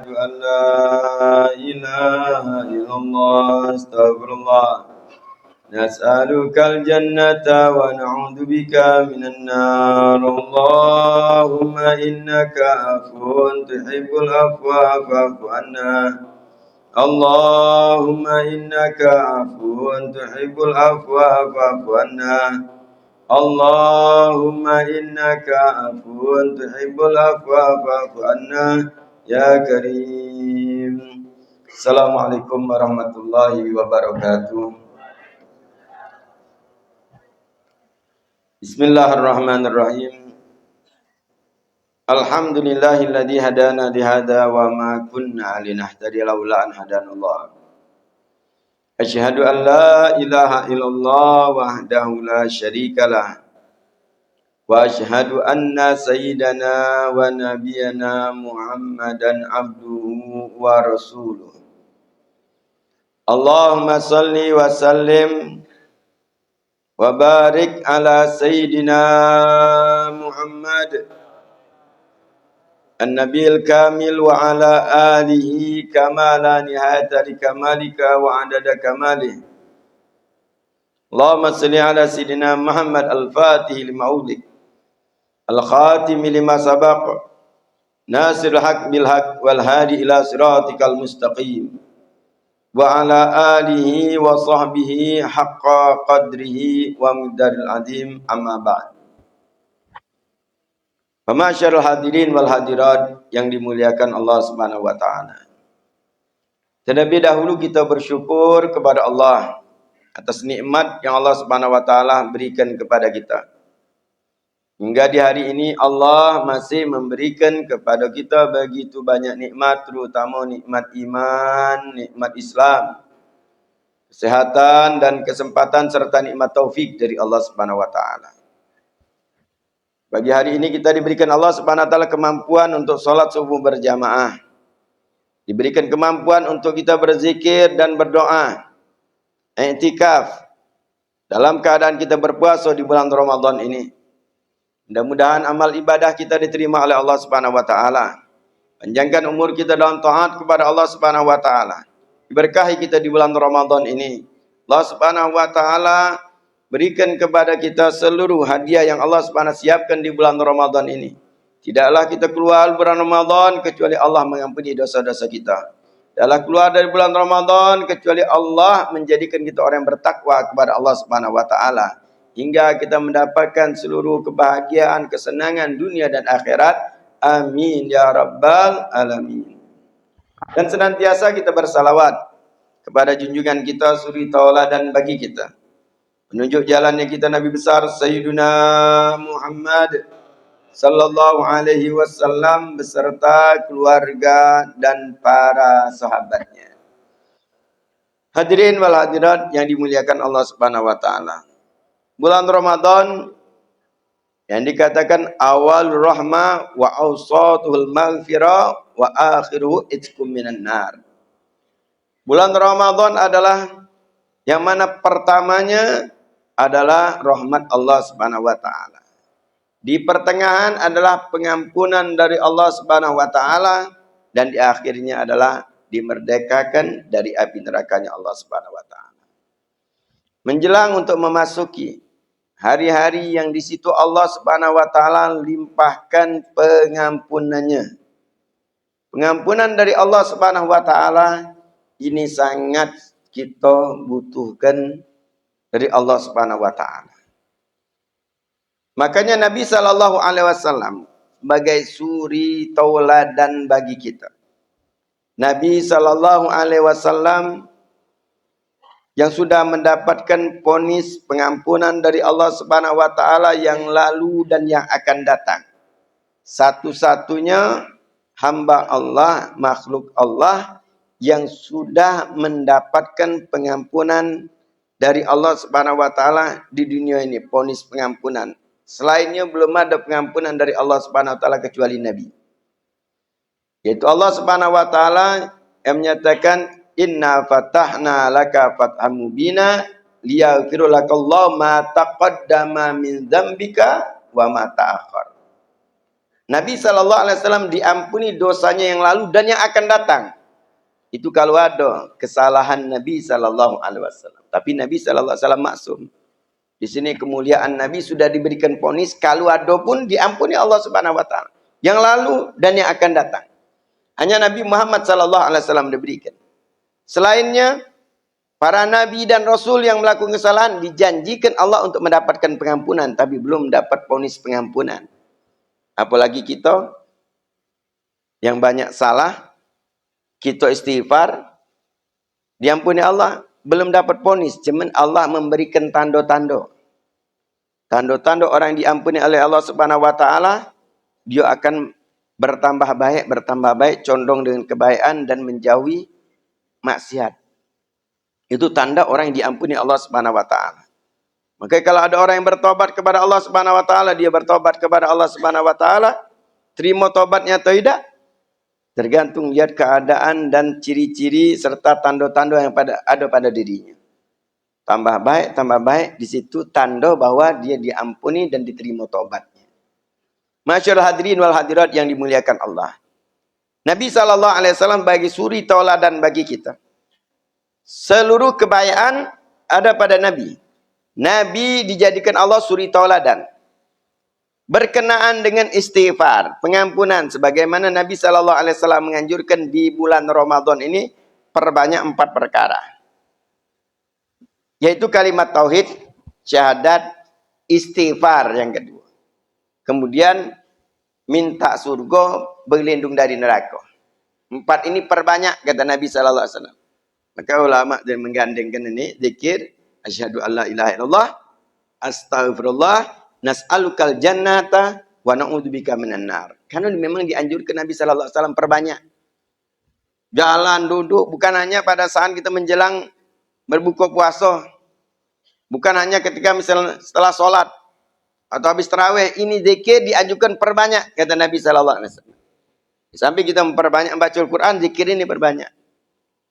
Asyhadu an la ilaha illallah astaghfirullah. Nas'alukal jannata wa na'udzu bika minan nar. Allahumma innaka afuwun tuhibbul afwa fa'fu anna. Allahumma innaka afuwun tuhibbul afwa fa'fu anna. Allahumma innaka afuwun tuhibbul afwa fa'fu anna ya karim. Assalamualaikum warahmatullahi wabarakatuh. Bismillahirrahmanirrahim. Alhamdulillahilladzi hadana lihada wa ma kunna linahtadiya laula an hadanallah. Asyhadu an la ilaha illallah wahdahu la syarikalah. Wa asyhadu anna sayyidana wa nabiyyana Muhammadan abduhu wa rasuluh. Allahumma salli wa sallim wa barik ala sayyidina Muhammad an-nabiyil kamil wa ala alihi kama la nihayata li kamalika wa adada kamalih. Allahumma salli ala sayyidina Muhammad al-fatih lima ulik al-khatimi lima sabaq nasirul haq bil haq wal hadi ila siratikal mustaqim wa ala alihi wa sahbihi haqqa qadrihi wa miqdaril azim amma ba'd. Ma'asyiral hadirin wal hadirat yang dimuliakan Allah Subhanahu wa taala. Terlebih dahulu kita bersyukur kepada Allah atas nikmat yang Allah Subhanahu wa taala berikan kepada kita. Hingga di hari ini Allah masih memberikan kepada kita begitu banyak nikmat, terutama nikmat iman, nikmat Islam, kesehatan dan kesempatan serta nikmat taufik dari Allah Subhanahu wa taala. Bagi hari ini kita diberikan Allah Subhanahu wa taala kemampuan untuk salat subuh berjamaah. Diberikan kemampuan untuk kita berzikir dan berdoa. I'tikaf dalam keadaan kita berpuasa di bulan Ramadan ini. Mudah-mudahan amal ibadah kita diterima oleh Allah Subhanahu wa taala. Panjangkan umur kita dalam taat kepada Allah Subhanahu wa taala. Diberkahi kita di bulan Ramadan ini. Allah Subhanahu wa taala berikan kepada kita seluruh hadiah yang Allah Subhanahu siapkan di bulan Ramadan ini. Tidaklah kita keluar bulan Ramadan kecuali Allah mengampuni dosa-dosa kita. Tidaklah keluar dari bulan Ramadan kecuali Allah menjadikan kita orang yang bertakwa kepada Allah Subhanahu wa taala. Hingga kita mendapatkan seluruh kebahagiaan, kesenangan dunia dan akhirat. Amin ya rabbal alamin. Dan senantiasa kita bersalawat kepada junjungan kita, suri tauladan bagi kita. Menunjuk jalannya kita Nabi besar Sayyiduna Muhammad sallallahu alaihi wasallam beserta keluarga dan para sahabatnya. Hadirin wal hadirat yang dimuliakan Allah Subhanahu wa taala. Bulan Ramadan yang dikatakan awal rahmah wa awsatuhul maghfirah wa akhiruhu itqum minan nar. Bulan Ramadan adalah yang mana pertamanya adalah rahmat Allah Subhanahu wa taala. Di pertengahan adalah pengampunan dari Allah Subhanahu wa taala dan di akhirnya adalah dimerdekakan dari api nerakanya Allah Subhanahu wa taala. Menjelang untuk memasuki hari-hari yang di situ Allah Subhanahu wa taala limpahkan pengampunannya. Pengampunan dari Allah Subhanahu wa taala ini sangat kita butuhkan dari Allah Subhanahu wa taala. Makanya Nabi sallallahu alaihi wasallam sebagai suri tauladan bagi kita. Nabi sallallahu alaihi wasallam yang sudah mendapatkan vonis pengampunan dari Allah Subhanahu wa taala yang lalu dan yang akan datang. Satu-satunya hamba Allah, makhluk Allah yang sudah mendapatkan pengampunan dari Allah Subhanahu wa taala di dunia ini, vonis pengampunan. Selainnya belum ada pengampunan dari Allah Subhanahu wa taala kecuali Nabi. Yaitu Allah Subhanahu wa taala yang menyatakan inna fatahna laka fatham mubina liyaghfira lakallahu ma taqaddama min dzambika wa ma ta'akhkhar. Nabi SAW diampuni dosanya yang lalu dan yang akan datang. Itu kalau ada kesalahan Nabi SAW. Tapi Nabi SAW maksum. Di sini kemuliaan Nabi sudah diberikan ponis. Kalau ada pun diampuni Allah Subhanahu Wa Taala. Yang lalu dan yang akan datang. Hanya Nabi Muhammad SAW diberikan. Selainnya, para Nabi dan Rasul yang melakukan kesalahan dijanjikan Allah untuk mendapatkan pengampunan. Tapi belum dapat ponis pengampunan. Apalagi kita yang banyak salah. Kita istighfar, diampuni Allah, belum dapat ponis. Cuman Allah memberikan tanda-tanda. Tanda-tanda orang yang diampuni oleh Allah Subhanahu Wa Taala, dia akan bertambah baik, condong dengan kebaikan dan menjauhi maksiat. Itu tanda orang yang diampuni Allah Subhanahu Wa Taala. Maka kalau ada orang yang bertobat kepada Allah Subhanahu Wa Taala, dia bertobat kepada Allah Subhanahu Wa Taala, terima tobatnya atau tidak? Tergantung lihat keadaan dan ciri-ciri serta tanda-tanda yang ada pada dirinya. Tambah baik, di situ tanda bahwa dia diampuni dan diterima taubatnya. Masyaallah hadirin wal hadirat yang dimuliakan Allah. Nabi SAW bagi suri tauladan bagi kita. Seluruh kebaikan ada pada Nabi. Nabi dijadikan Allah suri tauladan. Berkenaan dengan istighfar, pengampunan, sebagaimana Nabi SAW menganjurkan di bulan Ramadan ini, perbanyak 4 perkara. Yaitu kalimat tauhid, syahadat, istighfar yang kedua. Kemudian minta surga, berlindung dari neraka. 4 ini perbanyak, kata Nabi SAW. Maka ulama dan menggandengkan ini, zikir, asyhadu alla ilaha illallah, astaghfirullah, nas'alukal jannata wa na'udzubika minan nar. Karena memang dianjurkan Nabi SAW perbanyak. Jalan, duduk, bukan hanya pada saat kita menjelang berbuka puasa. Bukan hanya ketika misalnya setelah sholat atau habis tarawih, ini zikir dianjurkan perbanyak, kata Nabi SAW. Sampai kita memperbanyak membaca Al-Quran, zikir ini perbanyak.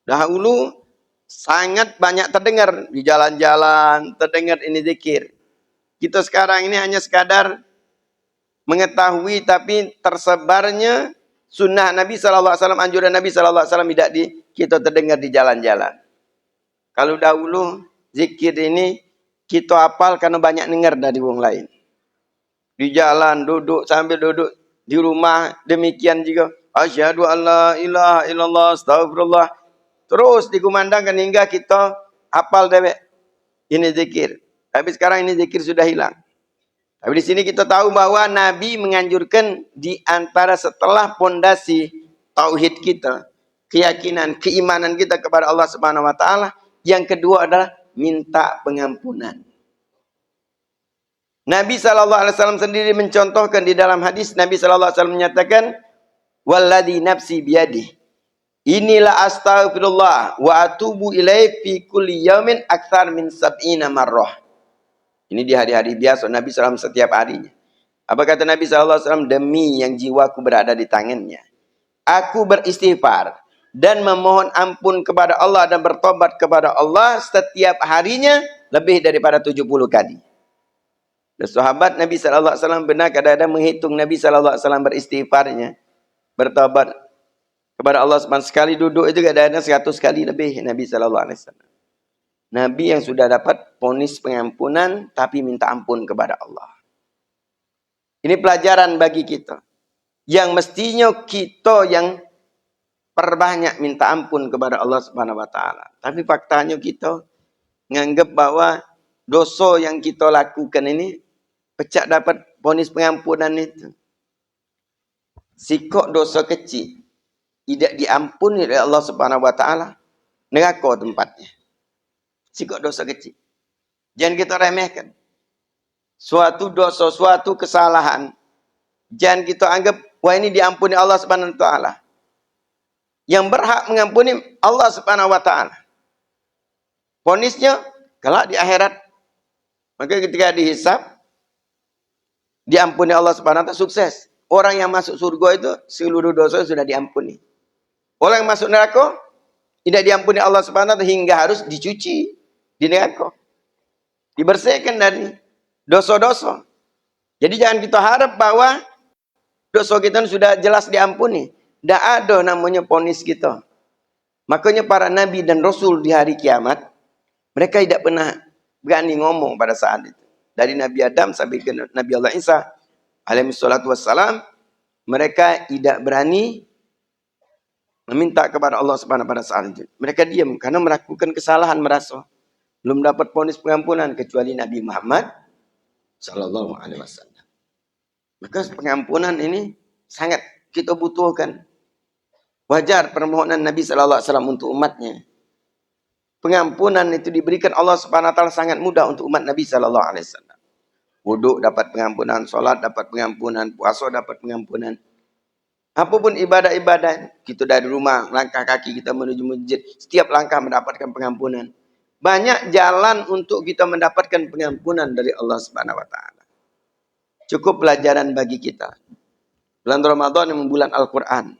Dahulu sangat banyak terdengar di jalan-jalan, terdengar ini zikir. Kita sekarang ini hanya sekadar mengetahui, tapi tersebarnya sunnah Nabi SAW, anjuran Nabi SAW tidak kita terdengar di jalan-jalan. Kalau dahulu zikir ini kita hafal karena banyak dengar dari orang lain. Di jalan, duduk, sambil duduk di rumah, demikian juga. Asyhadu alla ilaha illallah, astagfirullah. Terus dikumandangkan hingga kita hafal dewek. Ini zikir. Tapi sekarang ini zikir sudah hilang. Tapi di sini kita tahu bahwa Nabi menganjurkan di antara setelah pondasi tauhid kita, keyakinan, keimanan kita kepada Allah Subhanahu Wa Taala, yang kedua adalah minta pengampunan. Nabi SAW sendiri mencontohkan di dalam hadis, Nabi SAW menyatakan, walladzi nafsi biyadih, inilah astaghfirullah wa atubu ilaih fi kulli yaumin aktsar min 70 marrah. Ini di hari-hari biasa Nabi SAW setiap harinya. Apa kata Nabi SAW? Demi yang jiwaku berada di tangannya, aku beristighfar dan memohon ampun kepada Allah dan bertobat kepada Allah setiap harinya lebih daripada 70 kali. Dan sahabat Nabi SAW benar kadang-kadang menghitung Nabi SAW beristighfarnya, bertobat kepada Allah sekali duduk itu kadang-kadang 100 kali lebih Nabi SAW. Nabi yang sudah dapat vonis pengampunan tapi minta ampun kepada Allah. Ini pelajaran bagi kita. Yang mestinya kita yang perbanyak minta ampun kepada Allah Subhanahu Wa Taala. Tapi faktanya kita menganggap bahwa dosa yang kita lakukan ini pecah dapat vonis pengampunan itu. Sikok dosa kecil tidak diampuni oleh Allah Subhanahu Wa Taala, neraka tempatnya. Sikok dosa kecil. Jangan kita remehkan. Suatu dosa, suatu kesalahan, jangan kita anggap, wah ini diampuni Allah Subhanahu Wa Taala. Yang berhak mengampuni Allah Subhanahu Wa Taala. Vonisnya kelak di akhirat. Maka ketika dihisab, diampuni Allah Subhanahu Wa Taala, sukses. Orang yang masuk surga itu seluruh dosa sudah diampuni. Orang yang masuk neraka tidak diampuni Allah Subhanahu Wa Taala hingga harus dicuci di neraka, dibersihkan dari dosa-dosa. Jadi jangan kita harap bahwa Dosa kita sudah jelas diampuni. Tidak ada namanya ponis kita. Makanya para nabi dan rasul di hari kiamat, mereka tidak pernah berani ngomong pada saat itu. Dari Nabi Adam sampai ke Nabi Allah Isa alaihi salatu wassalam, mereka tidak berani meminta kepada Allah Subhanahu pada saat itu. Mereka diam karena melakukan kesalahan, merasa belum dapat ponis pengampunan kecuali Nabi Muhammad sallallahu alaihi wasallam. Maka pengampunan ini sangat kita butuhkan. Wajar permohonan Nabi sallallahu alaihi wasallam untuk umatnya. Pengampunan itu diberikan Allah Subhanahu wa taala sangat mudah untuk umat Nabi sallallahu alaihi wasallam. Wuduk dapat pengampunan, salat dapat pengampunan, puasa dapat pengampunan. Apapun ibadah-ibadah, kita dari rumah, langkah kaki kita menuju masjid, setiap langkah mendapatkan pengampunan. Banyak jalan untuk kita mendapatkan pengampunan dari Allah Subhanahu wa taala. Cukup pelajaran bagi kita. Bulan Ramadan yang bulan Al-Qur'an.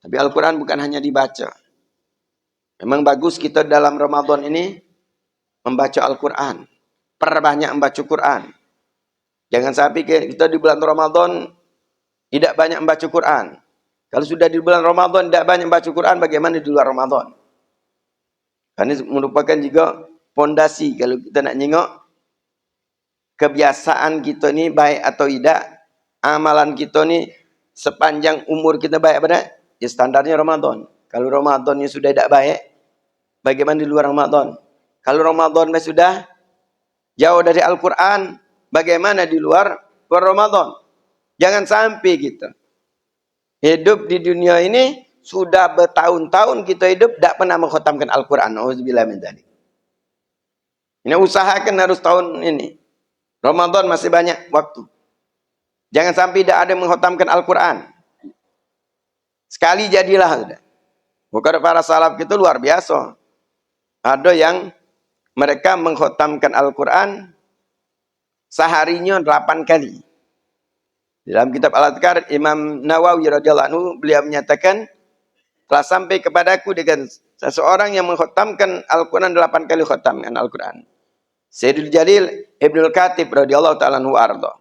Tapi Al-Quran bukan hanya dibaca. Memang bagus kita dalam Ramadan ini membaca Al-Quran. Perbanyak membaca Quran. Jangan sampai kita di bulan Ramadan tidak banyak membaca Quran. Kalau sudah di bulan Ramadan tidak banyak membaca Quran, bagaimana di luar Ramadan? Karena ini merupakan juga fondasi kalau kita nak nyengok kebiasaan kita ni baik atau tidak, amalan kita ni sepanjang umur kita baik apa tak? Ya standarnya Ramadan. Kalau Ramadannya sudah tidak baik, bagaimana di luar Ramadan? Kalau Ramadan sudah jauh dari Al-Quran, bagaimana di luar Ramadan? Jangan sampai kita hidup di dunia ini, sudah bertahun-tahun kita hidup, tidak pernah mengkhatamkan Al-Quran. Auzubillah min dzalik. Ini usahakan harus tahun ini. Ramadan masih banyak waktu. Jangan sampai tidak ada mengkhatamkan Al-Quran. Sekali jadilah sudah. Bukan para salaf itu luar biasa. Ada yang mereka mengkhatamkan Al-Quran seharinya 8 kali. Dalam kitab Al-Adhkar, Imam Nawawi radhiyallahu anhu, beliau menyatakan, telah sampai kepadaku dengan seseorang yang mengkhatamkan Al-Quran 8 kali khatamkan Al-Quran. Sayyidul Jalil Ibnul Khatib radhiyallahu ta'ala anhu arda.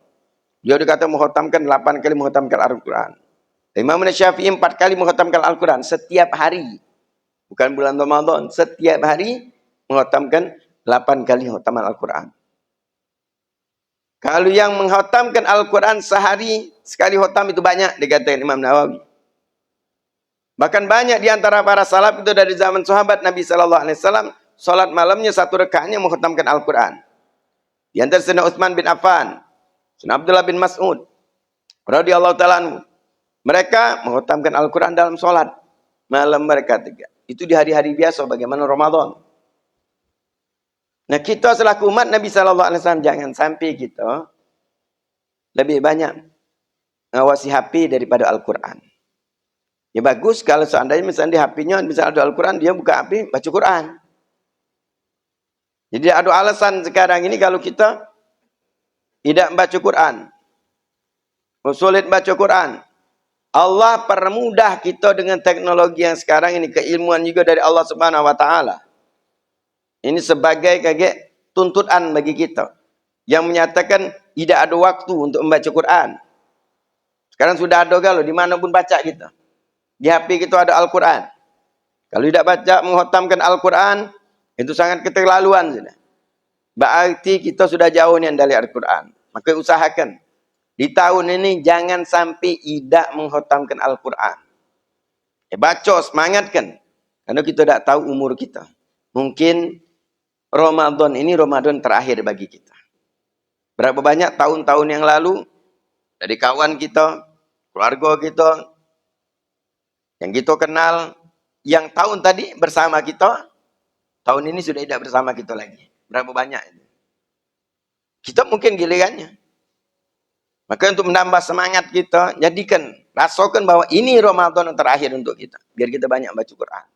Dia dikata mengkhatamkan 8 kali mengkhatamkan Al-Quran. Imam Syafi'i 4 kali mengkhatamkan Al-Quran setiap hari. Bukan bulan Ramadan, setiap hari mengkhatamkan 8 kali khataman Al-Quran. Kalau yang mengkhatamkan Al-Quran sehari sekali khatam itu banyak, dikatakan Imam Nawawi. Bahkan banyak di antara para salaf itu dari zaman sahabat Nabi sallallahu alaihi wasallam, salat malamnya 1 rakaatnya mengkhatamkan Al-Quran. Di antara Sayyidina Utsman bin Affan, Sayyidina Abdullah bin Mas'ud radhiyallahu ta'ala anhu, mereka mengkhatamkan Al-Quran dalam salat malam mereka 3. Itu di hari-hari biasa, bagaimana Ramadan. Nah, kita selaku umat Nabi sallallahu alaihi wasallam jangan sampai kita lebih banyak ngawasi HP daripada Al-Quran. Ya bagus kalau seandainya misalnya di HP-nya misalnya ada Al-Quran, dia buka HP baca Quran. Jadi ada alasan sekarang ini kalau kita tidak membaca Quran, sulit baca Quran. Allah permudah kita dengan teknologi yang sekarang ini, keilmuan juga dari Allah Subhanahu wa taala. Ini sebagai kayak tuntutan bagi kita yang menyatakan tidak ada waktu untuk membaca Quran. Sekarang sudah ada kalau dimanapun baca kita. Di HP kita ada Al-Quran. Kalau tidak baca mengkhatamkan Al-Quran, itu sangat keterlaluan sudah. Berarti kita sudah jauh nih dari Al-Quran. Maka usahakan di tahun ini jangan sampai tidak mengkhatamkan Al-Quran. Baca, semangatkan. Karena kita tidak tahu umur kita. Mungkin Ramadan ini Ramadan terakhir bagi kita. Berapa banyak tahun-tahun yang lalu, dari kawan kita, keluarga kita, yang kita kenal, yang tahun tadi bersama kita, tahun ini sudah tidak bersama kita lagi. Berapa banyak itu? Kita mungkin gilirannya. Maka untuk menambah semangat kita, jadikan, rasakan bahwa ini Ramadan yang terakhir untuk kita. Biar kita banyak baca Quran.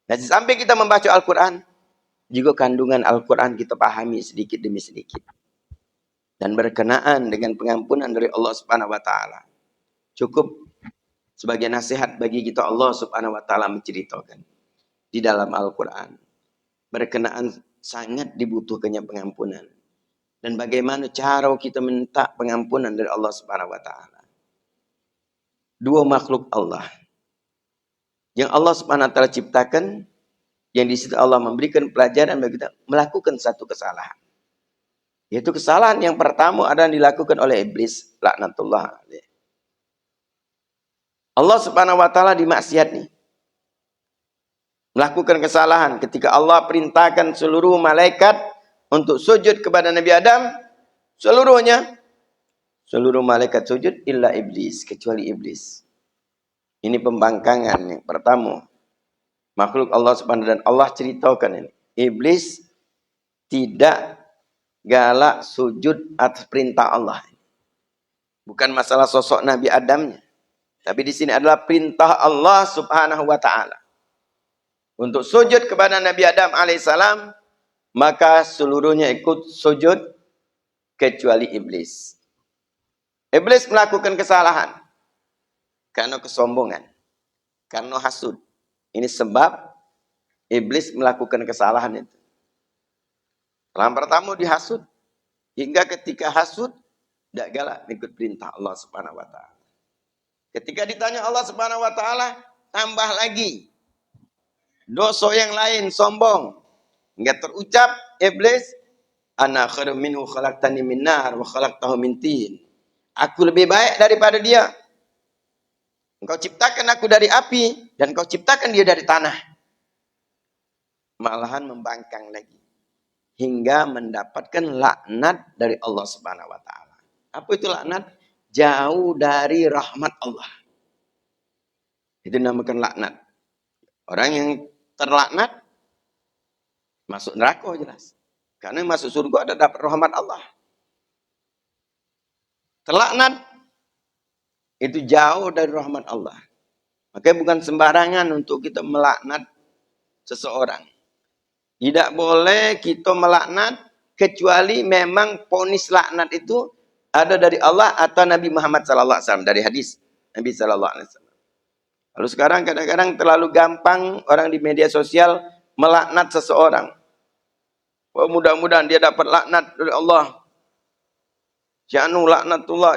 Dan sampai kita membaca Al-Quran, juga kandungan Al-Quran kita pahami sedikit demi sedikit. Dan berkenaan dengan pengampunan dari Allah Subhanahu wa taala. Cukup sebagai nasihat bagi kita Allah Subhanahu wa taala menceritakan di dalam Al-Quran. Berkenaan sangat dibutuhkannya pengampunan. Dan bagaimana cara kita minta pengampunan dari Allah Subhanahu wa taala. dua makhluk Allah yang Allah Subhanahu wa taala ciptakan, yang di situ Allah memberikan pelajaran bagi kita melakukan satu kesalahan. Yaitu kesalahan yang pertama adalah dilakukan oleh iblis, laknatullah alaih. Allah Subhanahu wa taala dimaksiat nih. Melakukan kesalahan ketika Allah perintahkan seluruh malaikat untuk sujud kepada Nabi Adam, seluruh malaikat sujud illa iblis, kecuali iblis. Ini pembangkangan yang pertama. Makhluk Allah Subhanahu dan Allah ceritakan ini. Iblis tidak galak sujud atas perintah Allah. Bukan masalah sosok Nabi Adamnya. Tapi di sini adalah perintah Allah Subhanahu wa taala. Untuk sujud kepada Nabi Adam alaihissalam, maka seluruhnya ikut sujud kecuali iblis. Iblis melakukan kesalahan karena kesombongan, karena hasud. Ini sebab iblis melakukan kesalahan itu. Yang pertama dihasud, hingga ketika hasud tidak galak ikut perintah Allah Subhanahu wa taala. Ketika ditanya Allah Subhanahu wa taala, tambah lagi dosa yang lain, sombong. Hingga terucap iblis, ana khairum minhu khalaqtani min nar wa khalaqtahu min tin. Aku lebih baik daripada dia. Engkau ciptakan aku dari api dan kau ciptakan dia dari tanah. Malahan membangkang lagi hingga mendapatkan laknat dari Allah Subhanahu wa taala. Apa itu laknat? Jauh dari rahmat Allah. Itu dinamakan laknat. Orang yang terlaknat masuk neraka jelas. Karena masuk surga ada dapat rahmat Allah. Terlaknat itu jauh dari rahmat Allah. Makanya bukan sembarangan untuk kita melaknat seseorang. Tidak boleh kita melaknat kecuali memang ponis laknat itu ada dari Allah atau Nabi Muhammad SAW, dari hadis Nabi SAW. Lalu sekarang kadang-kadang terlalu gampang orang di media sosial melaknat seseorang. Oh, mudah-mudahan dia dapat laknat dari Allah. Syanu laknatullah.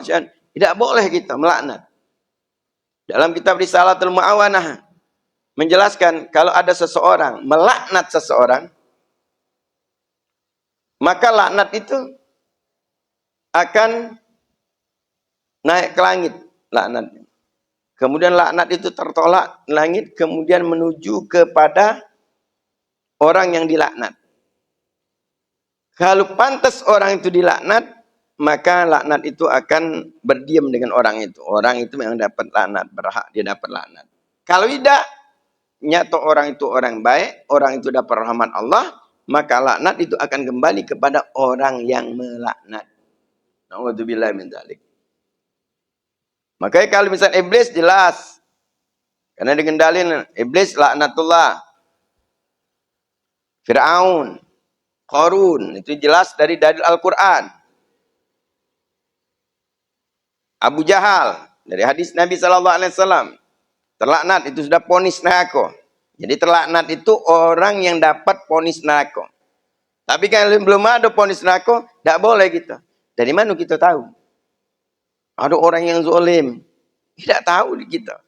Tidak boleh kita melaknat. Dalam kitab Risalatul Mu'awanah menjelaskan kalau ada seseorang melaknat seseorang, maka laknat itu akan naik ke langit laknatnya. Kemudian laknat itu tertolak langit, kemudian menuju kepada orang yang dilaknat. Kalau pantas orang itu dilaknat, maka laknat itu akan berdiam dengan orang itu. Orang itu memang dapat laknat, berhak dia dapat laknat. Kalau tidak, nyata orang itu orang baik, orang itu dapat rahmat Allah, maka laknat itu akan kembali kepada orang yang melaknat. Na'udzubillah min dzalik. Makanya kalau misalnya iblis jelas, karena dikendalin iblis laknatullah. Fir'aun, Qarun, itu jelas dari dalil Al-Quran. Abu Jahal, dari hadis Nabi SAW, terlaknat itu sudah ponis neraka. Jadi terlaknat itu orang yang dapat ponis neraka. Tapi kalau belum ada ponis neraka, tidak boleh kita. Dari mana kita tahu? Ada orang yang zalim, tidak tahu di kita.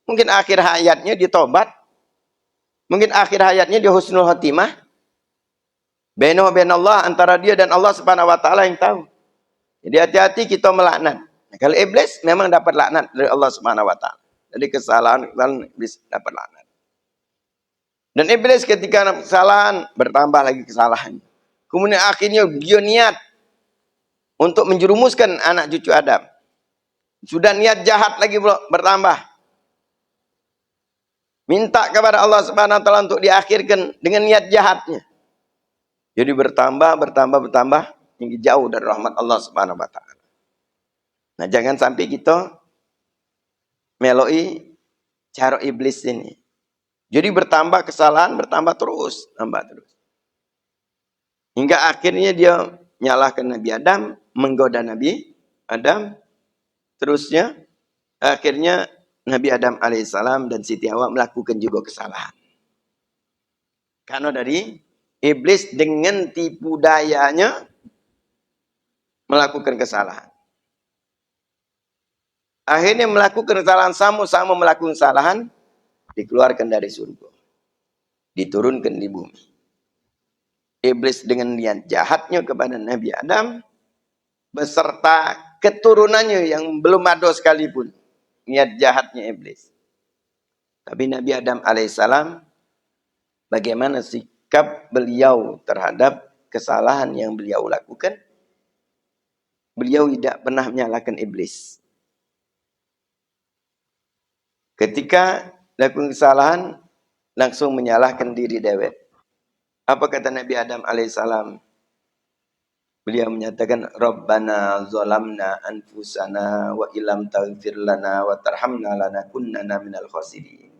Mungkin akhir hayatnya dia tobat. Mungkin akhir hayatnya dia husnul khotimah. Bainahu wa bainallah, antara dia dan Allah Subhanahu wa taala yang tahu. Jadi hati-hati kita melaknat. Nah, kalau iblis memang dapat laknat dari Allah Subhanahu wa taala. Jadi kesalahan iblis dapat laknat. Dan iblis ketika kesalahan bertambah lagi kesalahan. Kemudian akhirnya dia niat untuk menjerumuskan anak cucu Adam. Sudah niat jahat lagi bertambah. Minta kepada Allah Subhanahu wa taala untuk diakhirkan dengan niat jahatnya. Jadi bertambah hingga jauh dari rahmat Allah Subhanahu wa taala. Nah, jangan sampai kita meloi cara iblis ini. Jadi bertambah kesalahan, bertambah terus, tambah terus. Hingga akhirnya dia menyalahkan Nabi Adam, menggoda Nabi Adam. Terusnya akhirnya Nabi Adam alaihissalam dan Siti Hawa melakukan juga kesalahan. Karena dari iblis dengan tipu dayanya melakukan kesalahan. Akhirnya melakukan kesalahan, sama-sama melakukan kesalahan, dikeluarkan dari surga. Diturunkan di bumi. Iblis dengan niat jahatnya kepada Nabi Adam, beserta keturunannya yang belum ada sekalipun. Niat jahatnya iblis. Tapi Nabi Adam alaihissalam, bagaimana sikap beliau terhadap kesalahan yang beliau lakukan? Beliau tidak pernah menyalahkan iblis. Ketika lakukan kesalahan, langsung menyalahkan diri dewek. Apa kata Nabi Adam alaihissalam? Beliau menyatakan, Rabbana zalamna anfusana wa ilam taghfir lana wa tarhamna lanakunnana minal khasirin.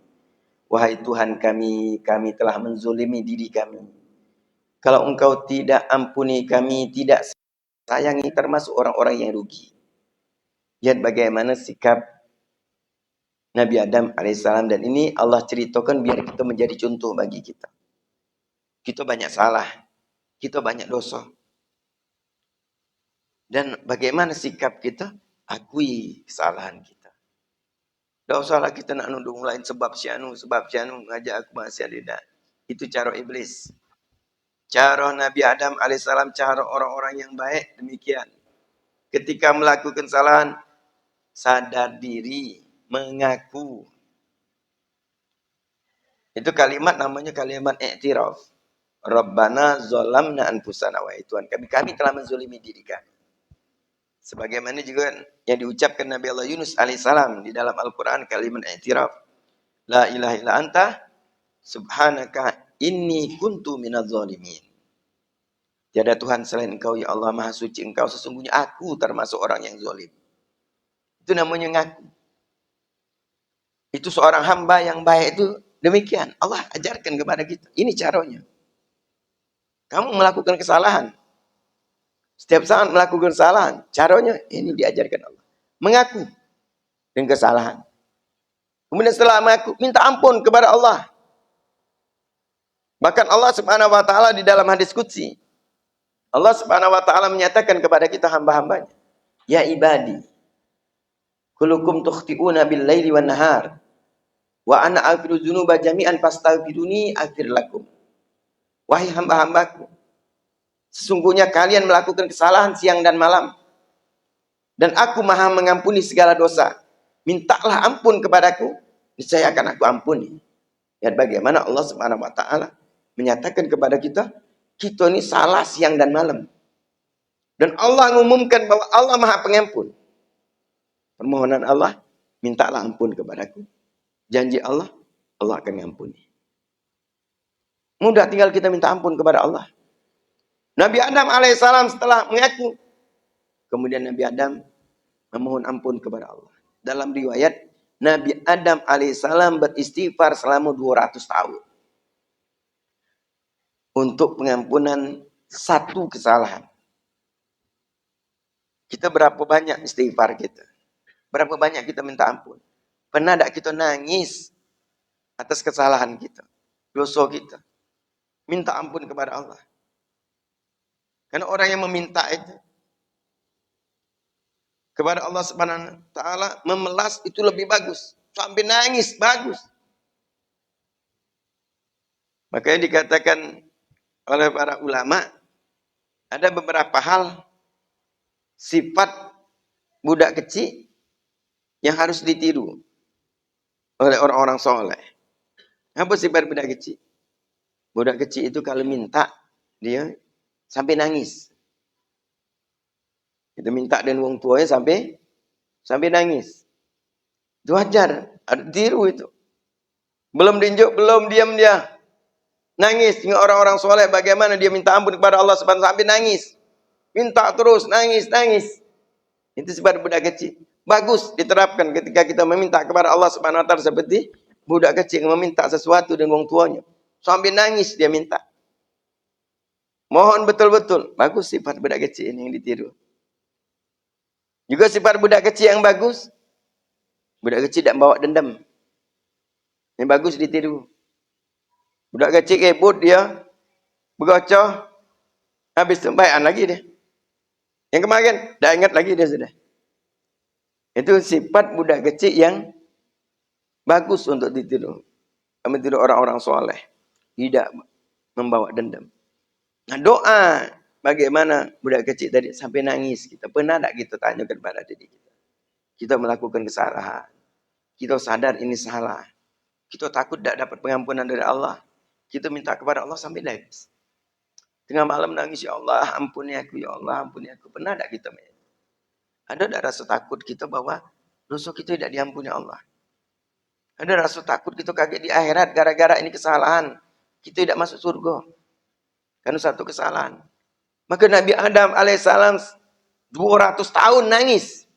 Wahai Tuhan kami telah menzolimi diri kami. Kalau engkau tidak ampuni kami, tidak sayangi, termasuk orang-orang yang rugi. Lihat bagaimana sikap Nabi Adam alaihissalam. Dan ini Allah ceritakan biar kita menjadi contoh bagi kita. Kita banyak salah. Kita banyak dosa. Dan bagaimana sikap kita? Akui kesalahan kita. Tidak usahlah kita nak nuduh lain sebab si anu ngajak aku masih ada. Itu cara iblis. Cara Nabi Adam alaihissalam, cara orang-orang yang baik demikian. Ketika melakukan kesalahan, sadar diri, mengaku. Itu kalimat namanya kalimat i'tiraf. Rabbana zalamna anfusana, wa Tuhan kami telah menzalimi diri kami. Sebagaimana juga yang diucapkan Nabi Allah Yunus alaihissalam di dalam Al-Quran, kalimat i'tiraf. La ilaha illa anta subhanaka inni kuntu minadz zalimin. Tiada Tuhan selain engkau ya Allah, maha suci engkau, sesungguhnya aku termasuk orang yang zalim. Itu namanya ngaku. Itu seorang hamba yang baik itu demikian. Allah ajarkan kepada kita. Ini caranya. Kamu melakukan kesalahan. Setiap saat melakukan kesalahan. Caranya ini diajarkan Allah. Mengaku dengan kesalahan. Kemudian setelah mengaku, minta ampun kepada Allah. Bahkan Allah subhanahu wa ta'ala di dalam hadis qudsi. Allah subhanahu wa ta'ala menyatakan kepada kita hamba-hambanya. Ya ibadi. Kulukum tukhti'una bil laili wan nahar. Wa ana aghfiru dzunuba jami'an fastaghfiruni aghfir lakum. Wahai hamba-hambaku, sesungguhnya kalian melakukan kesalahan siang dan malam. Dan aku maha mengampuni segala dosa. Mintalah ampun kepadaku, niscaya akan aku ampuni. Lihat bagaimana Allah subhanahu wa ta'ala menyatakan kepada kita, kita ini salah siang dan malam. Dan Allah mengumumkan bahwa Allah maha pengampun. Permohonan Allah, mintalah ampun kepadaku. Janji Allah, Allah akan mengampuni. Mudah tinggal kita minta ampun kepada Allah. Nabi Adam alaihissalam setelah mengaku, kemudian Nabi Adam memohon ampun kepada Allah. Dalam riwayat, Nabi Adam alaihissalam beristighfar selama 200 tahun. Untuk pengampunan satu kesalahan. Kita berapa banyak istighfar kita? Berapa banyak kita minta ampun? Pernah tak kita nangis atas kesalahan kita? Dosa kita? Minta ampun kepada Allah. Karena orang yang meminta itu kepada Allah subhanahu wa ta'ala, memelas itu lebih bagus. Sampai nangis, bagus. Makanya dikatakan oleh para ulama, ada beberapa hal sifat budak kecil yang harus ditiru oleh orang-orang soleh. Apa sifat budak kecil? Budak kecil itu kalau minta, dia sampai nangis. Kita minta dengan wong tuanya sampai nangis. Itu wajar, ada tiru itu. Belum diinjuk, belum diam dia. Nangis. Dengan orang-orang soleh bagaimana dia minta ampun kepada Allah subhanahu wa ta'ala sampai nangis. Minta terus, nangis. Itu sifat budak kecil. Bagus diterapkan ketika kita meminta kepada Allah subhanahu wa ta'ala seperti budak kecil yang meminta sesuatu dengan wong tuanya. Sampai nangis dia minta. Mohon betul-betul. Bagus sifat budak kecil ini yang ditiru. Juga sifat budak kecil yang bagus. Budak kecil tidak bawa dendam. Yang bagus ditiru. Budak kecil kebut dia. Bergocoh. Habis itu bayan lagi dia. Yang kemarin, dah ingat lagi dia sudah. Itu sifat budak kecil yang bagus untuk ditiru. Meniru orang-orang soleh. Tidak membawa dendam. Nah, doa bagaimana budak kecil tadi sampai nangis. Kita pernah tak kita tanya kepada diri kita. Kita melakukan kesalahan. Kita sadar ini salah. Kita takut tak dapat pengampunan dari Allah. Kita minta kepada Allah sampai nangis. Tengah malam nangis, ya Allah ampuni aku, ya Allah ampuni aku. Pernah tak kita? Ada tak rasa takut kita bahwa dosa kita tidak diampuni Allah? Ada rasa takut kita kaget di akhirat gara-gara ini kesalahan. Kita tidak masuk surga. Karena satu kesalahan. Maka Nabi Adam alaihissalam 200 tahun nangis.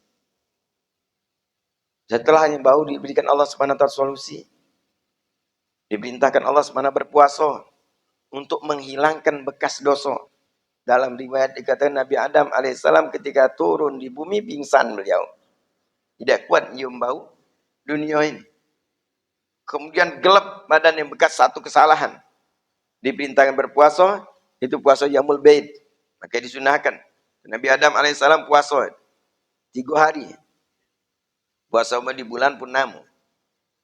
Setelahnya baru diberikan Allah SWT solusi. Diperintahkan Allah SWT berpuasa untuk menghilangkan bekas dosa. Dalam riwayat dikatakan Nabi Adam alaihissalam ketika turun di bumi pingsan beliau. Tidak kuat nyium bau dunia ini. Kemudian gelap badan yang bekas satu kesalahan. Diperintahkan berpuasa, itu puasa Yaumul Bid. Maka disunahkan. Nabi Adam alaihissalam puasa 3 hari. Puasa di bulan Purnama.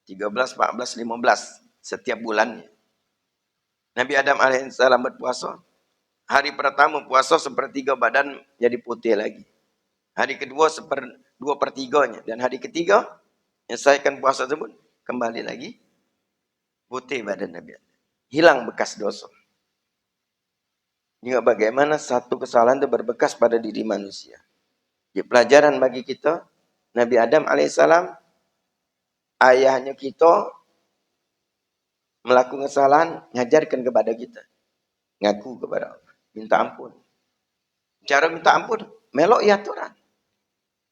13, 14, 15. Setiap bulannya. Nabi Adam alaihissalam berpuasa. Hari pertama puasa 1/3 badan jadi putih lagi. Hari kedua 2/3-nya. Dan hari ketiga, selesaikan puasa tersebut, kembali lagi putih badan Nabi Adam. Hilang bekas dosa. Juga bagaimana satu kesalahan itu berbekas pada diri manusia. Jadi pelajaran bagi kita, Nabi Adam alaihissalam, ayahnya kita melakukan kesalahan, ngajarkan kepada kita. Ngaku kepada Allah. Minta ampun. Cara minta ampun, melok ya aturan.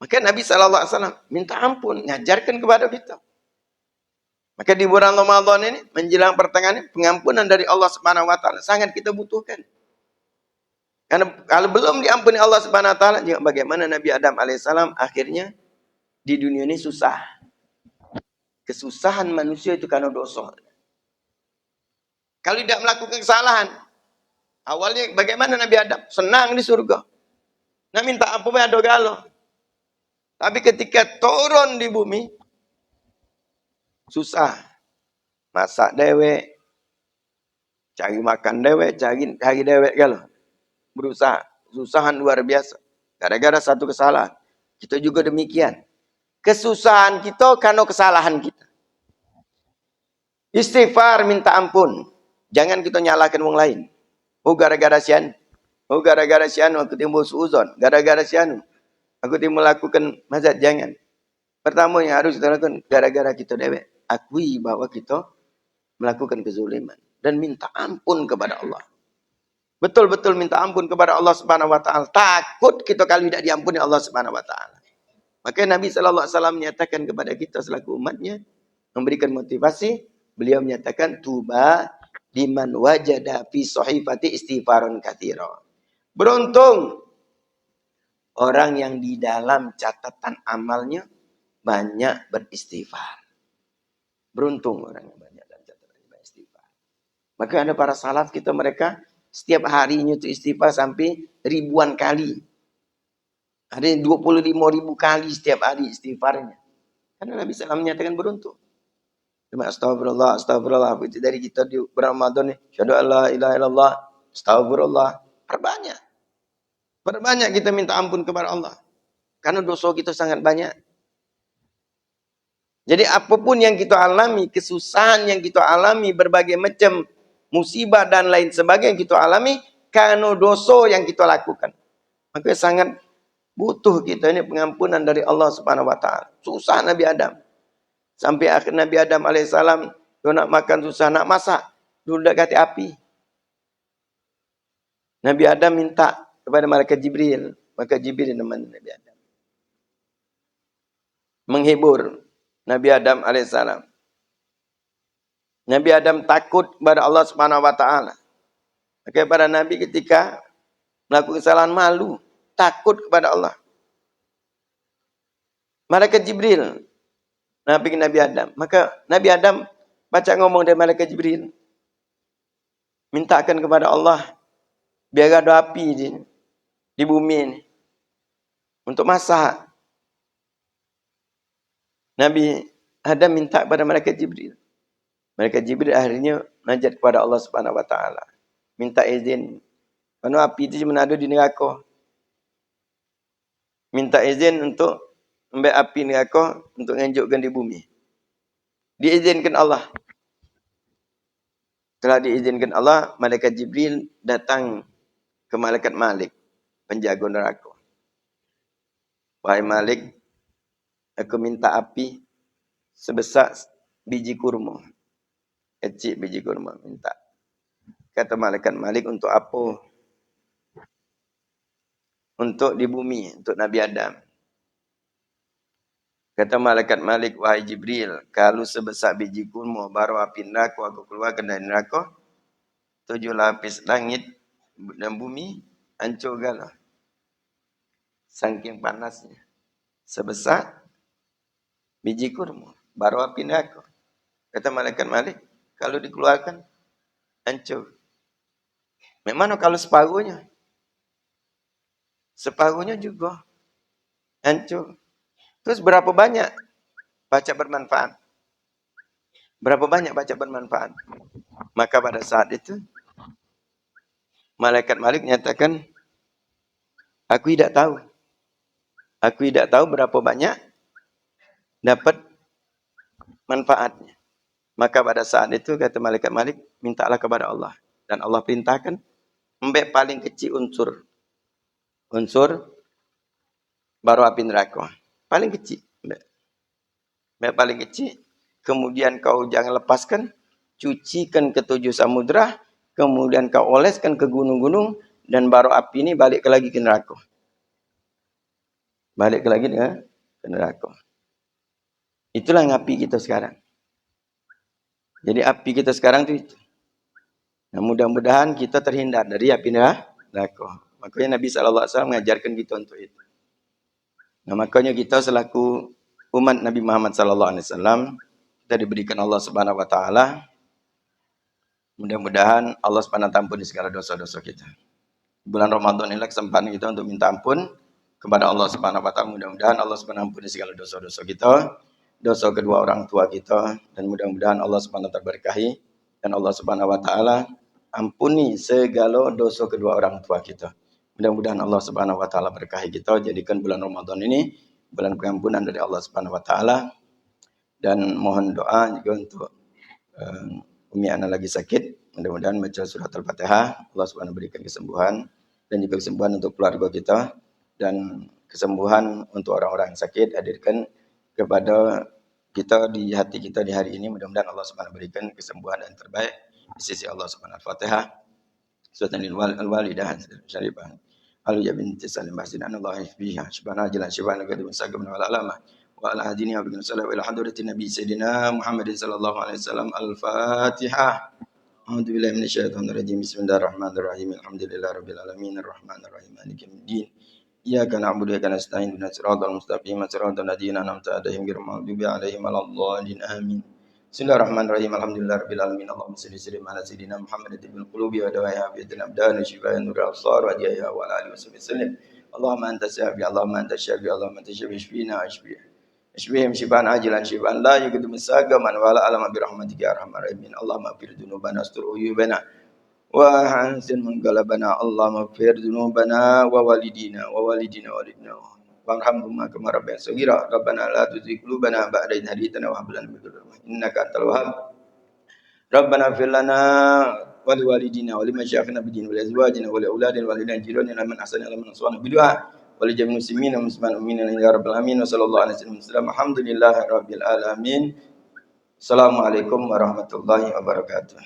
Maka Nabi SAW minta ampun, ngajarkan kepada kita. Maka di bulan Ramadan ini, menjelang pertengahan ini, pengampunan dari Allah Subhanahu Wa Taala sangat kita butuhkan. Karena kalau belum diampuni Allah Subhanahu Wa Taala, bagaimana Nabi Adam alaihissalam akhirnya di dunia ini susah. Kesusahan manusia itu karena dosa. Kalau tidak melakukan kesalahan, awalnya bagaimana Nabi Adam? Senang di surga. Nah minta ampun ada galau. Tapi ketika turun di bumi, susah. Masak dewek, cari makan dewek, cari dewek galau. Berusaha, susahan luar biasa. Gara-gara satu kesalahan. Kita juga demikian. Kesusahan kita karena kesalahan kita. Istighfar, minta ampun. Jangan kita nyalahkan orang lain. Oh gara-gara sian. Oh gara-gara sian aku timbul suuzon. Gara-gara sian aku timbul melakukan mazat. Jangan. Pertama yang harus kita lakukan gara-gara kita dewek. Akui bahwa kita melakukan kezuliman. Dan minta ampun kepada Allah. Betul-betul minta ampun kepada Allah Subhanahu Wa Taala. Takut kita kalau tidak diampuni Allah Subhanahu Wa Taala. Maka Nabi Sallallahu Alaihi Wasallam menyatakan kepada kita selaku umatnya, memberikan motivasi. Beliau menyatakan tuba liman wajada fi sahifati istighfaran katsira. Beruntung orang yang di dalam catatan amalnya banyak beristighfar. Beruntung orang yang banyak dalam catatan beristighfar. Maka ada para salaf kita mereka setiap harinya itu istighfar sampai ribuan kali. Ada 25.000 kali setiap hari istighfarnya. Karena Nabi SAW menyatakan beruntung. Astagfirullah, astagfirullah. Itu dari kita di Ramadan nih. Syahadu alla ilaha illallah. Astagfirullah. Perbanyak. Perbanyak kita minta ampun kepada Allah. Karena dosa kita sangat banyak. Jadi apapun yang kita alami, kesusahan yang kita alami, berbagai macam musibah dan lain sebagainya yang kita alami, karena dosa yang kita lakukan. Maka sangat butuh kita ini pengampunan dari Allah Subhanahu Wa Taala. Susah Nabi Adam. Sampai akhir Nabi Adam alaihissalam, dia nak makan susah, nak masak, dulu dekati api. Nabi Adam minta kepada malaikat Jibril. Maka Jibril menemani Nabi Adam. Menghibur Nabi Adam alaihissalam. Nabi Adam takut kepada Allah Subhanahu Wa Taala. Maka para Nabi ketika melakukan kesalahan malu, takut kepada Allah. Malaikat Jibril Nabi Adam. Maka Nabi Adam baca ngomong dari malaikat Jibril. Mintakan kepada Allah biar ada api di bumi ini. Untuk masak. Nabi Adam minta kepada malaikat Jibril. Malaikat Jibril akhirnya najat kepada Allah Subhanahu wa taala. Minta izin. Karena api itu cuma ada di neraka. Minta izin untuk ambil api neraka untuk menghijaukan di bumi. Diizinkan Allah. Setelah diizinkan Allah, malaikat Jibril datang ke malaikat Malik, penjaga neraka. Wahai Malik, aku minta api sebesar biji kurma. Kecil biji kurma minta. Kata malaikat Malik, untuk apa? Untuk di bumi, untuk Nabi Adam. Kata malaikat Malik, wahai Jibril, kalau sebesar biji kurma baru api neraka aku keluarkan dari neraka, 7 lapis langit dan bumi hancur galah. Saking panasnya. Sebesar biji kurma baru api neraka. Kata malaikat Malik, kalau dikeluarkan hancur. Memang kalau separuhnya? Separuhnya juga hancur. Terus berapa banyak baca bermanfaat? Berapa banyak baca bermanfaat? Maka pada saat itu, malaikat Malik nyatakan, aku tidak tahu. Aku tidak tahu berapa banyak dapat manfaatnya. Maka pada saat itu, kata malaikat Malik, mintalah kepada Allah. Dan Allah perintahkan, ambil paling kecil unsur. Unsur baru api neraka. Paling kecil. Ambil paling kecil. Kemudian kau jangan lepaskan. Cucikan ke 7 samudra. Kemudian kau oleskan ke gunung-gunung. Dan baru api ini balik lagi ke neraka. Balik lagi ke neraka. Itulah yang api kita sekarang. Jadi api kita sekarang itu. Nah, mudah-mudahan kita terhindar dari api neraka. Makanya Nabi SAW mengajarkan kita untuk itu. Nah, makanya kita selaku umat Nabi Muhammad SAW, kita diberikan Allah Subhanahu Wa Taala. Mudah-mudahan Allah Subhanahu Wa Taala ampuni segala dosa-dosa kita. Bulan Ramadan ini kesempatan kita untuk minta ampun kepada Allah Subhanahu Wa Taala. Mudah-mudahan Allah Subhanahu Wa Taala ampuni segala dosa-dosa kita, dosa kedua orang tua kita, dan mudah-mudahan Allah Subhanahu Wa Taala berkahi dan Allah Subhanahu Wa Taala ampuni segala dosa kedua orang tua kita. Mudah-mudahan Allah Subhanahu Wa Taala berkahi kita, jadikan bulan Ramadan ini bulan pengampunan dari Allah Subhanahu Wa Taala. Dan mohon doa juga untuk Umi Ana lagi sakit. Mudah-mudahan baca surat Al-Fatihah, Allah Subhanahu berikan kesembuhan dan juga kesembuhan untuk keluarga kita dan kesembuhan untuk orang-orang yang sakit. Hadirkan kepada kita di hati kita di hari ini. Mudah-mudahan Allah Subhanahu berikan kesembuhan dan terbaik di sisi Allah Subhanahu. Al-Fatihah. Surat Al-Walidah Syarifah. Al-Ya binti Salim Bahsin Allah fiha subhanahu jalla syibana gadun sagam wal alama wa ala hadini wa bikin sallallahu ila hadratin nabi sayyidina Muhammadin sallallahu alaihi wasallam. Al-Fatihah. A'udzu billahi minasyaitonir rajim. Bismillahirrahmanirrahim. Alhamdulillahirabbil alamin arrahmanir rahim maliki yaumiddin. Iyyaka na'budu wa iyyaka nasta'in ihdinas siratal mustaqim siratal ladzina an'amta 'alaihim ghairil maghdubi 'alaihim waladdallin amin. Bismillahirrahmanirrahim. Alhamdulillahirabbil alamin. Allahumma shalli ala sayyidina Muhammad ibn qulubi wa dawaiha bi yadil abdan wa shifaan nur al-absar wa jaya wa ala alihi wasallam. Allahumma anta syafi, Allahumma anta syafi, Allahumma anta syafi, shfina ashfi. Ashbihim shifaan ajilan shifaan la yughadiru sagaman wa la alama bi rahmatika ya arhamar rahimin. Allahumma fir dzunubana astur uyubana wa hansin man galabana. Allahumma fir dzunubana wa walidina wa walidina walidina. Warhamhuma kama rabbayana shaghira. Rabbana la tuzigh qulubana ba'da idh hadaytana wa hab lana min ladunka rahmah innaka antal wahhab. Rabbana ighfir lana wa liwalidina wa limasyayikhina bid din wa li azwajina wa li auladina wa li jiranina man ahsana ila man aswana bi du'a wa li jami'il muslimina wa muslimat mu'minina ya rabbal alamin. Wa sallallahu alaihi wasallam. Alhamdulillahi rabbil alamin. Assalamualaikum warahmatullahi wabarakatuh.